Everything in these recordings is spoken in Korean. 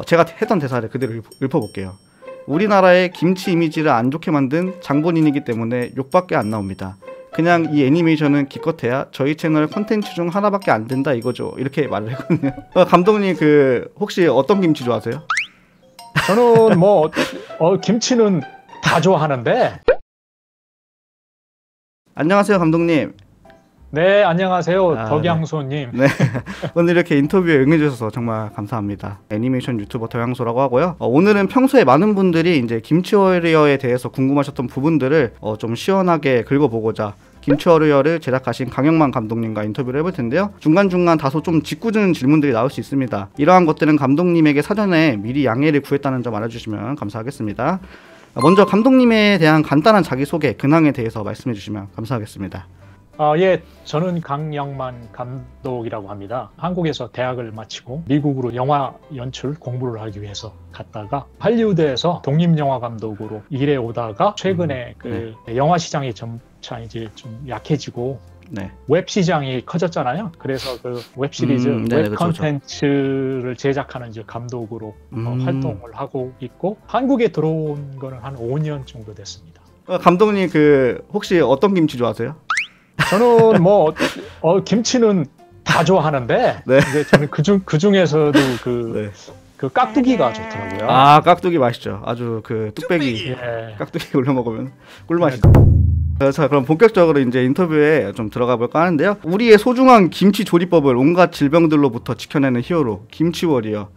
제가 했던 대사를 그대로 읊어볼게요. 우리나라의 김치 이미지를 안 좋게 만든 장본인이기 때문에 욕밖에 안 나옵니다. 그냥 이 애니메이션은 기껏해야 저희 채널 컨텐츠 중 하나밖에 안 된다 이거죠. 이렇게 말을 했거든요. 감독님 혹시 어떤 김치 좋아하세요? 저는 뭐 김치는 다 좋아하는데. 안녕하세요 감독님. 네, 안녕하세요. 덕양소님. 네. 오늘 이렇게 인터뷰에 응해주셔서 정말 감사합니다. 애니메이션 유튜버 덕양소라고 하고요. 오늘은 평소에 많은 분들이 이제 김치워리어에 대해서 궁금하셨던 부분들을 좀 시원하게 긁어보고자 김치워리어를 제작하신 강영만 감독님과 인터뷰를 해볼 텐데요. 중간중간 다소 좀 짓궂은 질문들이 나올 수 있습니다. 이러한 것들은 감독님에게 사전에 미리 양해를 구했다는 점 알아주시면 감사하겠습니다. 먼저 감독님에 대한 간단한 자기소개, 근황에 대해서 말씀해 주시면 감사하겠습니다. 예, 저는 강영만 감독이라고 합니다. 한국에서 대학을 마치고 미국으로 영화 연출 공부를 하기 위해서 갔다가 할리우드에서 독립영화 감독으로 일해 오다가 최근에 영화 시장이 점차 이제 좀 약해지고 웹 시장이 커졌잖아요. 그래서 그 웹시리즈, 웹 컨텐츠를 제작하는 이제 감독으로 활동을 하고 있고, 한국에 들어온 거는 한 5년 정도 됐습니다. 감독님 혹시 어떤 김치 좋아하세요? 저는 뭐 김치는 다 좋아하는데 이제 저는 그 중에서도 그 깍두기가 좋더라고요. 아, 깍두기 맛있죠. 아주 뚝배기 깍두기 올려 먹으면 꿀맛이죠. 자, 그럼 본격적으로 이제 인터뷰에 좀 들어가 볼까 하는데요. 우리의 소중한 김치 조리법을 온갖 질병들로부터 지켜내는 히어로 김치워리어.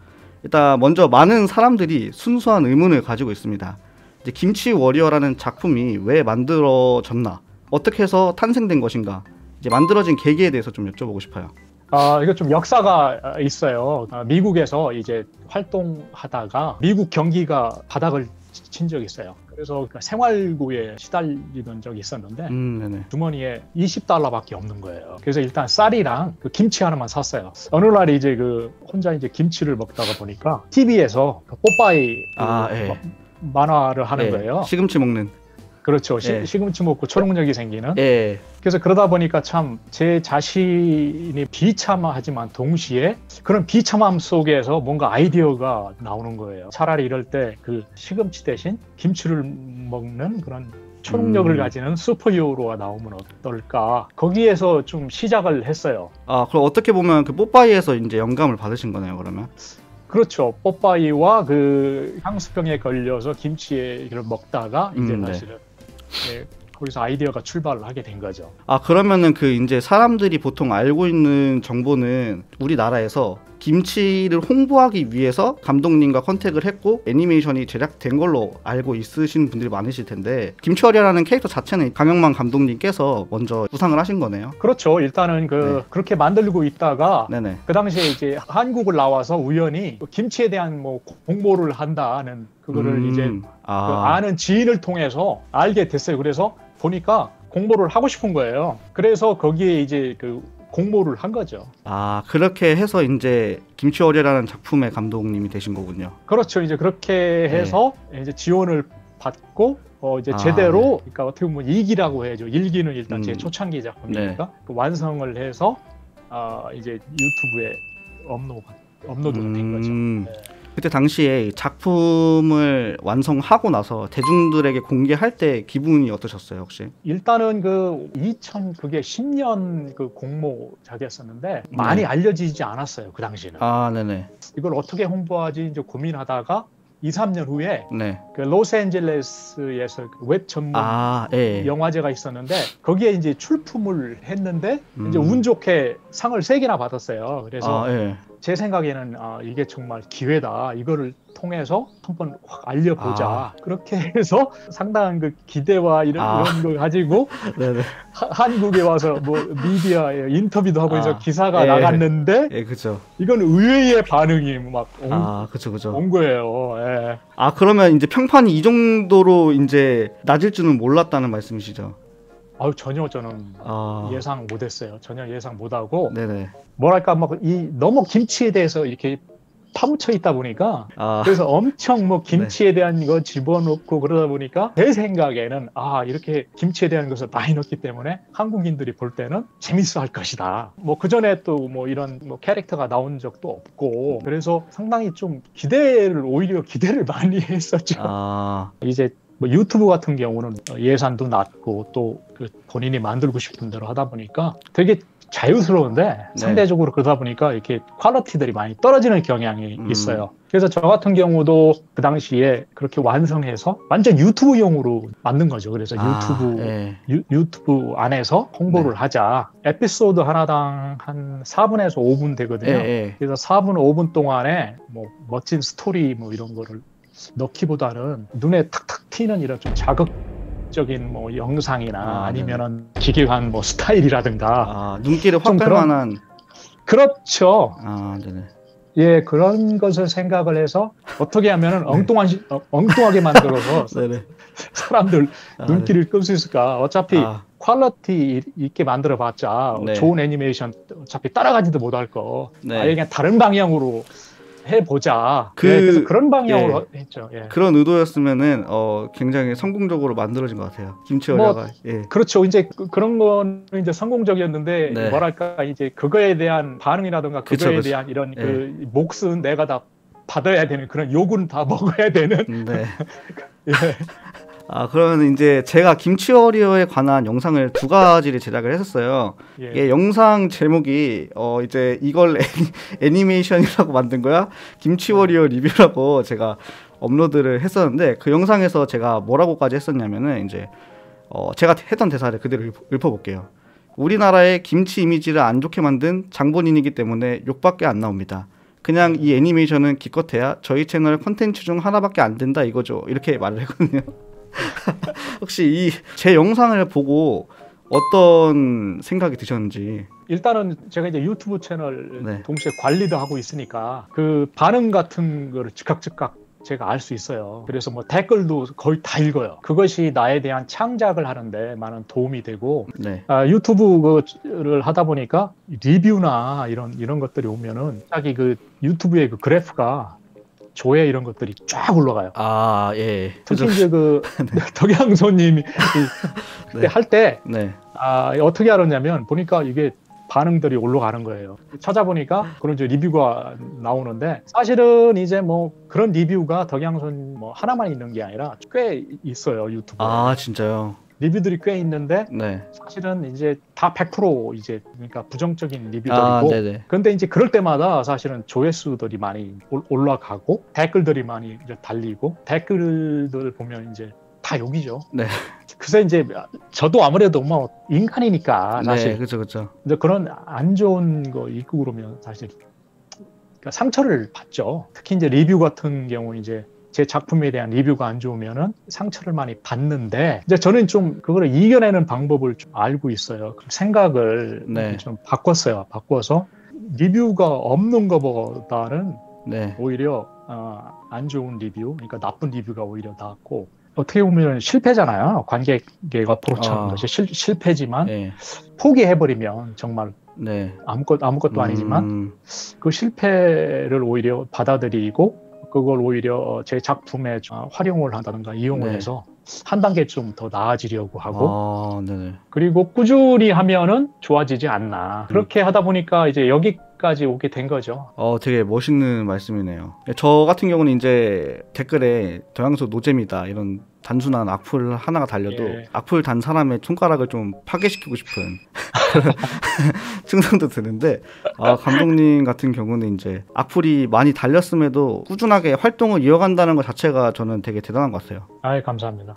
일단 먼저 많은 사람들이 순수한 의문을 가지고 있습니다. 이제 김치워리어라는 작품이 왜 만들어졌나? 어떻게 해서 탄생된 것인가? 이제 만들어진 계기에 대해서 좀 여쭤보고 싶어요. 이거 좀 역사가 있어요. 미국에서 이제 활동하다가 미국 경기가 바닥을 친 적이 있어요. 그래서 생활고에 시달리던 적이 있었는데 주머니에 $20밖에 없는 거예요. 그래서 일단 쌀이랑 김치 하나만 샀어요. 어느 날 이제 혼자 이제 김치를 먹다가 보니까 TV에서 뽀빠이 만화를 하는 거예요. 시금치 먹는. 그렇죠. 시금치 먹고 초능력이 생기는. 그래서 그러다 보니까 참 제 자신이 비참하지만 동시에 그런 비참함 속에서 뭔가 아이디어가 나오는 거예요. 차라리 이럴 때 시금치 대신 김치를 먹는 그런 초능력을 가지는 슈퍼히어로가 나오면 어떨까. 거기에서 좀 시작을 했어요. 그럼 어떻게 보면 뽀빠이에서 이제 영감을 받으신 거네요, 그러면? 그렇죠. 뽀빠이와 향수병에 걸려서 김치를 먹다가 이제 사실은 거기서 아이디어가 출발을 하게 된 거죠. 그러면은 이제 사람들이 보통 알고 있는 정보는 우리나라에서 김치를 홍보하기 위해서 감독님과 컨택을 했고 애니메이션이 제작된 걸로 알고 있으신 분들이 많으실 텐데, 김치워리어라는 캐릭터 자체는 강영만 감독님께서 먼저 구상을 하신 거네요. 그렇죠. 일단은 그렇게 만들고 있다가 그 당시에 이제 한국을 나와서 우연히 김치에 대한 공모를 한다는 그거를 이제 아는 지인을 통해서 알게 됐어요. 그래서 보니까 공모를 하고 싶은 거예요. 그래서 거기에 이제 공모를 한 거죠. 그렇게 해서 이제 김치워리어라는 작품의 감독님이 되신 거군요. 그렇죠. 이제 그렇게 해서 이제 지원을 받고 이제 제대로 그러니까 어떻게 보면 2기라고 해야죠. 1기는 일단 제 초창기 작품이니까 완성을 해서 이제 유튜브에 업로드가 된 거죠. 그때 당시에 작품을 완성하고 나서 대중들에게 공개할 때 기분이 어떠셨어요, 혹시? 일단은 2010년 공모작이었었는데 많이 알려지지 않았어요, 그 당시에는. 이걸 어떻게 홍보하지 이제 고민하다가 2, 3년 후에 로스앤젤레스에서 웹 전문 영화제가 있었는데 거기에 이제 출품을 했는데 이제 운 좋게 상을 3개나 받았어요. 그래서 제 생각에는 이게 정말 기회다. 이거를 통해서 한번 확 알려보자. 그렇게 해서 상당한 기대와 이런 걸 가지고 한국에 와서 미디어에 인터뷰도 하고 해서 기사가 나갔는데 이건 의외의 반응이 온 거예요. 그러면 이제 평판이 이 정도로 이제 낮을 줄은 몰랐다는 말씀이시죠? 전혀 저는 예상 못했어요. 전혀 예상 못하고 뭐랄까 너무 김치에 대해서 이렇게 파묻혀 있다 보니까 그래서 엄청 뭐 김치에 대한 거 집어넣고 그러다 보니까 제 생각에는 이렇게 김치에 대한 것을 많이 넣기 때문에 한국인들이 볼 때는 재밌어 할 것이다. 뭐 그전에 또 뭐 이런 뭐 캐릭터가 나온 적도 없고 그래서 상당히 좀 오히려 기대를 많이 했었죠. 이제 뭐 유튜브 같은 경우는 예산도 낮고 또 그 본인이 만들고 싶은 대로 하다 보니까 되게 자유스러운데 상대적으로 그러다 보니까 이렇게 퀄리티들이 많이 떨어지는 경향이 있어요. 그래서 저 같은 경우도 그 당시에 그렇게 완성해서 완전 유튜브용으로 만든 거죠. 그래서 유튜브 안에서 홍보를 하자. 에피소드 하나당 한 4분에서 5분 되거든요. 그래서 4분, 5분 동안에 뭐 멋진 스토리 뭐 이런 거를 넣기보다는 눈에 탁탁 튀는 이런 좀 자극적인 뭐 영상이나 아니면은 기괴한 뭐 스타일이라든가 눈길을 확 뺄 만한 그렇죠. 네네. 예, 그런 것을 생각을 해서 어떻게 하면은 엉뚱하게 만들어서 사람들 눈길을 끌 수 있을까? 어차피 퀄리티 있게 만들어봤자 좋은 애니메이션 어차피 따라가지도 못할 거. 아예 그냥 다른 방향으로 해보자. 그래서 그런 방향으로 했죠. 그런 의도였으면은 굉장히 성공적으로 만들어진 것 같아요. 김치월야가. 그렇죠. 이제 그런 건 이제 성공적이었는데 뭐랄까 이제 그거에 대한 반응이라든가 그거에 대한 이런 그 몫은 내가 다 받아야 되는 그런 욕은 다 먹어야 되는. 그러면 이제 제가 김치워리어에 관한 영상을 2가지를 제작을 했었어요. 이게 영상 제목이 이제 이걸 애니메이션이라고 만든 거야? 김치워리어 리뷰라고 제가 업로드를 했었는데 그 영상에서 제가 뭐라고까지 했었냐면은 이제 제가 했던 대사를 그대로 읊어볼게요. 우리나라의 김치 이미지를 안 좋게 만든 장본인이기 때문에 욕밖에 안 나옵니다. 그냥 이 애니메이션은 기껏해야 저희 채널 콘텐츠 중 하나밖에 안 된다 이거죠. 이렇게 말을 했거든요. 혹시 제 영상을 보고 어떤 생각이 드셨는지. 일단은 제가 이제 유튜브 채널 동시에 관리도 하고 있으니까 그 반응 같은 거를 즉각 제가 알 수 있어요. 그래서 뭐 댓글도 거의 다 읽어요. 그것이 나에 대한 창작을 하는데 많은 도움이 되고 유튜브를 하다 보니까 리뷰나 이런 것들이 오면은 자기 그 유튜브의 그 그래프가 조회 이런 것들이 쫙 올라가요. 특히 이제 그 덕양손님이 할 때 어떻게 알았냐면 보니까 이게 반응들이 올라가는 거예요. 찾아보니까 그런 이제 리뷰가 나오는데 사실은 이제 뭐 그런 리뷰가 덕양손 뭐 하나만 있는 게 아니라 꽤 있어요 유튜브에. 진짜요? 리뷰들이 꽤 있는데 사실은 이제 다 100% 이제 그러니까 부정적인 리뷰들이고 그런데 이제 그럴 때마다 사실은 조회수들이 많이 올라가고 댓글들이 많이 이제 달리고 댓글들 보면 이제 다 욕이죠. 그래서 이제 저도 아무래도 뭐 인간이니까 사실 그렇죠. 근데 그런 안 좋은 거 있고 그러면 사실 그러니까 상처를 받죠. 특히 이제 리뷰 같은 경우 이제 제 작품에 대한 리뷰가 안 좋으면은 상처를 많이 받는데 이제 저는 좀 그거를 이겨내는 방법을 좀 알고 있어요. 생각을 좀 바꿨어요. 바꿔서 리뷰가 없는 것보다는 오히려 안 좋은 리뷰, 그러니까 나쁜 리뷰가 오히려 낫고 어떻게 보면 실패잖아요. 관객의 앞으로 차는 것이 실패지만 포기해버리면 정말 아무것도 아니지만 그 실패를 오히려 받아들이고 그걸 오히려 제 작품에 활용을 한다든가 이용을 해서 한 단계 좀 더 나아지려고 하고 그리고 꾸준히 하면은 좋아지지 않나. 그렇게 하다 보니까 이제 여기까지 오게 된 거죠. 되게 멋있는 말씀이네요. 저 같은 경우는 이제 댓글에 덕양손 노잼이다 이런 단순한 악플 하나가 달려도 악플 단 사람의 손가락을 좀 파괴시키고 싶은 충동도 드는데 감독님 같은 경우는 이제 악플이 많이 달렸음에도 꾸준하게 활동을 이어간다는 것 자체가 저는 되게 대단한 것 같아요. 감사합니다.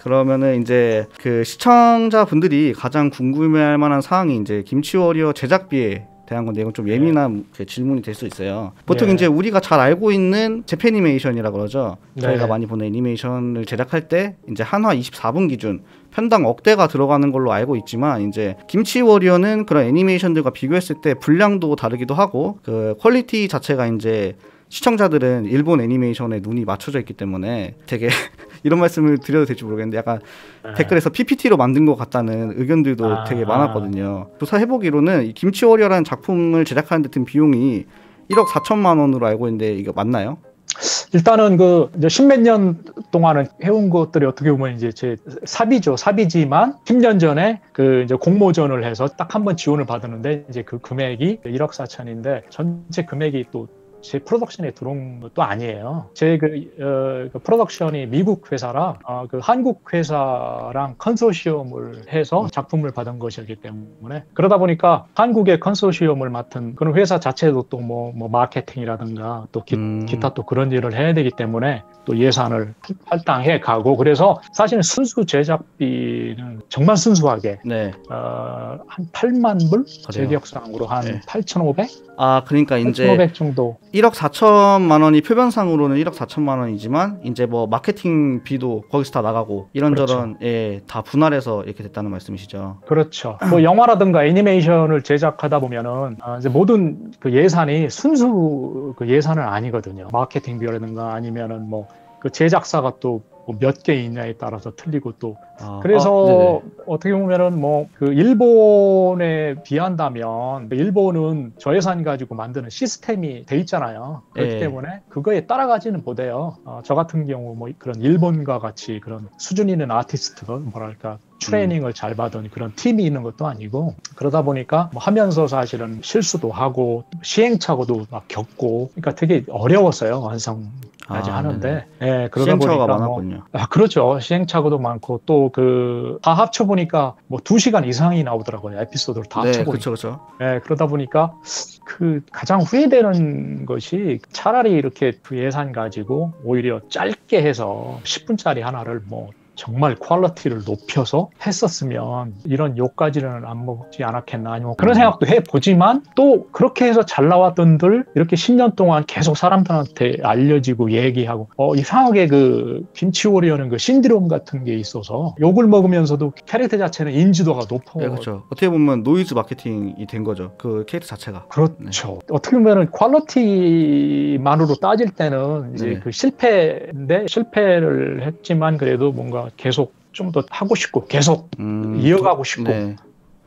그러면은 이제 그 시청자분들이 가장 궁금해할 만한 사항이 이제 김치워리어 제작비에 대한 건데 이건 좀 예민한 질문이 될 수 있어요. 보통 이제 우리가 잘 알고 있는 재패니메이션이라고 그러죠. 저희가 많이 보는 애니메이션을 제작할 때 이제 한화 24분 기준 편당 억대가 들어가는 걸로 알고 있지만 이제 김치워리어는 그런 애니메이션들과 비교했을 때 분량도 다르기도 하고 그 퀄리티 자체가 이제 시청자들은 일본 애니메이션에 눈이 맞춰져 있기 때문에 되게 이런 말씀을 드려도 될지 모르겠는데 약간 댓글에서 PPT로 만든 것 같다는 의견들도 되게 많았거든요. 조사해보기로는 이 김치워리어라는 작품을 제작하는 데 든 비용이 1억 4천만 원으로 알고 있는데 이게 맞나요? 일단은 그 이제 십몇 년 동안은 해온 것들이 어떻게 보면 이제 제 사비죠. 사비지만 10년 전에 그 이제 공모전을 해서 딱 한 번 지원을 받았는데 이제 그 금액이 1억 4천인데 전체 금액이 또 제 프로덕션에 들어온 것도 아니에요. 제 그 프로덕션이 미국 회사라 그 한국 회사랑 컨소시엄을 해서 작품을 받은 것이기 때문에 그러다 보니까 한국의 컨소시엄을 맡은 그런 회사 자체도 또 뭐 마케팅이라든가 또 기타 또 그런 일을 해야 되기 때문에 또 예산을 할당해 가고 그래서 사실은 순수 제작비는 정말 순수하게 네. 한 8만 불? 제 기억상으로 한 네. 8,500? 아 그러니까 이제 8,500 정도. 1억 4천만 원이 표면상으로는 1억 4천만 원이지만 이제 뭐 마케팅 비도 거기서 다 나가고 이런저런 그렇죠. 예, 다 분할해서 이렇게 됐다는 말씀이시죠. 그렇죠. 뭐 영화라든가 애니메이션을 제작하다 보면은 이제 모든 그 예산이 순수 그 예산은 아니거든요. 마케팅 비라든가 아니면은 뭐 그 제작사가 또 몇 개 있냐에 따라서 틀리고 또 그래서 어떻게 보면은 뭐 그 일본에 비한다면 일본은 저예산 가지고 만드는 시스템이 돼 있잖아요. 그렇기 때문에 그거에 따라가지는 못해요. 저 같은 경우 뭐 그런 일본과 같이 그런 수준 있는 아티스트 뭐랄까 트레이닝을 잘 받은 그런 팀이 있는 것도 아니고 그러다 보니까 뭐 하면서 사실은 실수도 하고 시행착오도 막 겪고 그러니까 되게 어려웠어요. 완성까지 하는데 예, 그러다 시행착오가 보니까 많았군요. 그렇죠. 시행착오도 많고 또 그 다 합쳐보니까 뭐 2시간 이상이 나오더라고요. 에피소드를 다 합쳐보니까. 그렇죠. 예, 그러다 보니까 그 가장 후회되는 것이 차라리 이렇게 그 예산 가지고 오히려 짧게 해서 10분짜리 하나를 뭐 정말 퀄리티를 높여서 했었으면 이런 욕까지는 안 먹지 않았겠나 아니면 그런 생각도 해보지만 또 그렇게 해서 잘 나왔던들 이렇게 10년 동안 계속 사람들한테 알려지고 얘기하고 이상하게 그 김치워리어는 그 신드롬 같은 게 있어서 욕을 먹으면서도 캐릭터 자체는 인지도가 높아. 네, 그렇죠. 어떻게 보면 노이즈 마케팅이 된 거죠. 그 캐릭터 자체가. 그렇죠. 네. 어떻게 보면 퀄리티만으로 따질 때는 이제 그 실패인데 실패를 했지만 그래도 뭔가 계속 좀 더 하고 싶고 계속 이어가고 싶고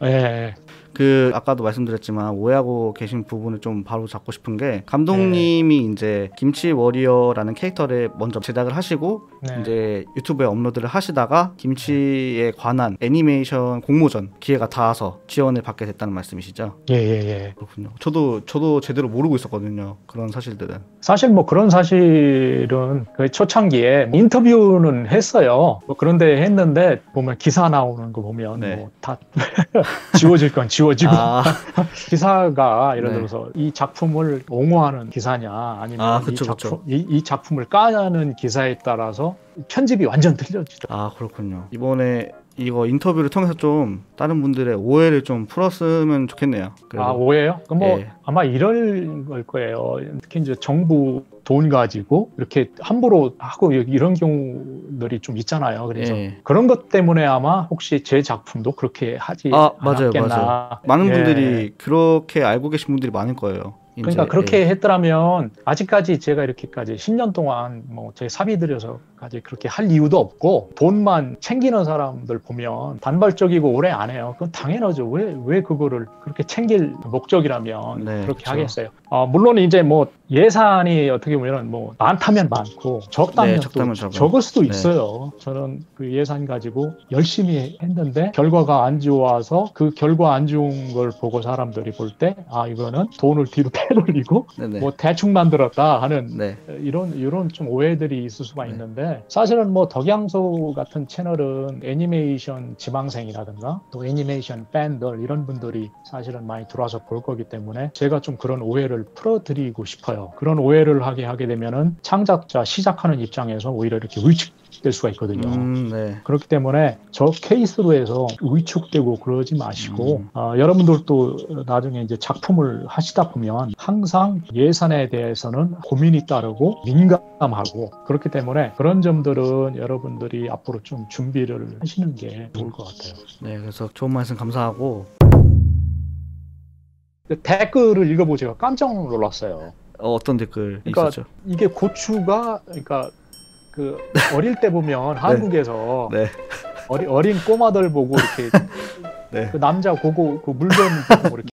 예. 그 아까도 말씀드렸지만 오해하고 계신 부분을 좀 바로 잡고 싶은 게 감독님이 이제 김치 워리어라는 캐릭터를 먼저 제작을 하시고 이제 유튜브에 업로드를 하시다가 김치에 관한 애니메이션 공모전 기회가 닿아서 지원을 받게 됐다는 말씀이시죠? 예. 그렇군요. 저도 제대로 모르고 있었거든요. 그런 사실들은. 사실 뭐 그런 사실은 그 초창기에 인터뷰는 했어요. 뭐 그런데 했는데 보면 기사 나오는 거 보면 뭐 다 지워질 건 지워지고 기사가 예를 들어서 이 작품을 옹호하는 기사냐 아니면 이 작품을 까는 기사에 따라서 편집이 완전 틀려지더라고요. 그렇군요. 이번에 이거 인터뷰를 통해서 좀 다른 분들의 오해를 좀 풀었으면 좋겠네요. 오해요? 그럼 뭐 아마 이럴 걸 거예요. 특히 이제 정부 돈 가지고 이렇게 함부로 하고 이런 경우들이 좀 있잖아요. 그래서 그런 것 때문에 아마 혹시 제 작품도 그렇게 하지 않았겠나. 맞아요. 많은 분들이 그렇게 알고 계신 분들이 많을 거예요. 그러니까 그렇게 했더라면 아직까지 제가 이렇게까지 10년 동안 뭐 제 사비 들여서까지 그렇게 할 이유도 없고 돈만 챙기는 사람들 보면 단발적이고 오래 안 해요. 그건 당연하죠. 왜 그거를 그렇게 챙길 목적이라면 그렇게 하겠어요. 물론 이제 뭐 예산이 어떻게 보면 뭐 많다면 많고 적다면 또 적을 수도 있어요. 저는 그 예산 가지고 열심히 했는데 결과가 안 좋아서 그 결과 안 좋은 걸 보고 사람들이 볼 때 이거는 돈을 뒤로 빼돌리고 뭐 대충 만들었다 하는 이런 좀 오해들이 있을 수가 있는데 사실은 뭐 덕양소 같은 채널은 애니메이션 지망생이라든가 또 애니메이션 팬들 이런 분들이 사실은 많이 들어와서 볼 거기 때문에 제가 좀 그런 오해를 풀어드리고 싶어요. 그런 오해를 하게 되면은 창작자 시작하는 입장에서 오히려 이렇게 위축될 수가 있거든요. 그렇기 때문에 저 케이스로 해서 위축되고 그러지 마시고 여러분들도 나중에 이제 작품을 하시다 보면 항상 예산에 대해서는 고민이 따르고 민감하고 그렇기 때문에 그런 점들은 여러분들이 앞으로 좀 준비를 하시는 게 좋을 것 같아요. 네, 그래서 좋은 말씀 감사하고 댓글을 읽어보고 제가 깜짝 놀랐어요. 어떤 댓글 있었죠? 이게 고추가 그러니까 그 어릴 때 보면 한국에서 어린 꼬마들 보고 이렇게 그 남자 고고 그 물건 보고 이렇게